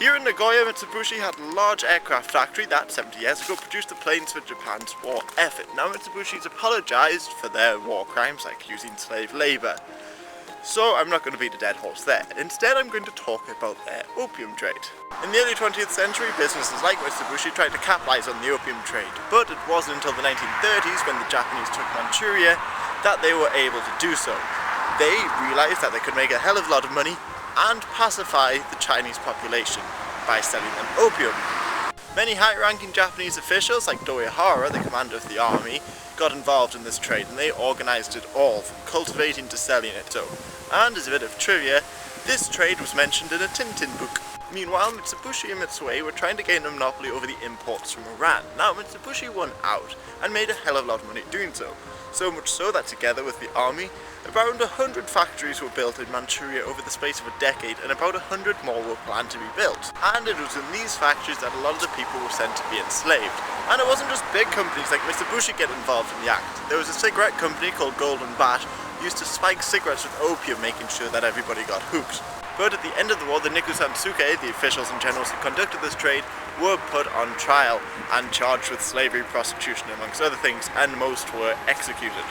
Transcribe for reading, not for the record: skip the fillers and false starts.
Here in Nagoya, Mitsubishi had a large aircraft factory that 70 years ago produced the planes for Japan's war effort. Now Mitsubishi's apologised for their war crimes like using slave labour. So I'm not going to beat a dead horse there. Instead I'm going to talk about their opium trade. In the early 20th century, businesses like Mitsubishi tried to capitalise on the opium trade, but it wasn't until the 1930s when the Japanese took Manchuria that they were able to do so. They realised that they could make a hell of a lot of money and pacify the Chinese population by selling them opium. Many high-ranking Japanese officials like Doihara, the commander of the army, got involved in this trade and they organised it all, from cultivating to selling it. And as a bit of trivia, this trade was mentioned in a Tintin book. Meanwhile, Mitsubishi and Mitsui were trying to gain a monopoly over the imports from Iran. Now Mitsubishi won out and made a hell of a lot of money doing so. So much so that together with the army, around 100 factories were built in Manchuria over the space of a decade, and about 100 more were planned to be built. And it was in these factories that a lot of the people were sent to be enslaved. And it wasn't just big companies like Mitsubishi get involved in the act. There was a cigarette company called Golden Bat who used to spike cigarettes with opium, making sure that everybody got hooked. But at the end of the war, the Nikusansuke, the officials and generals who conducted this trade, were put on trial and charged with slavery, prostitution amongst other things, and most were executed.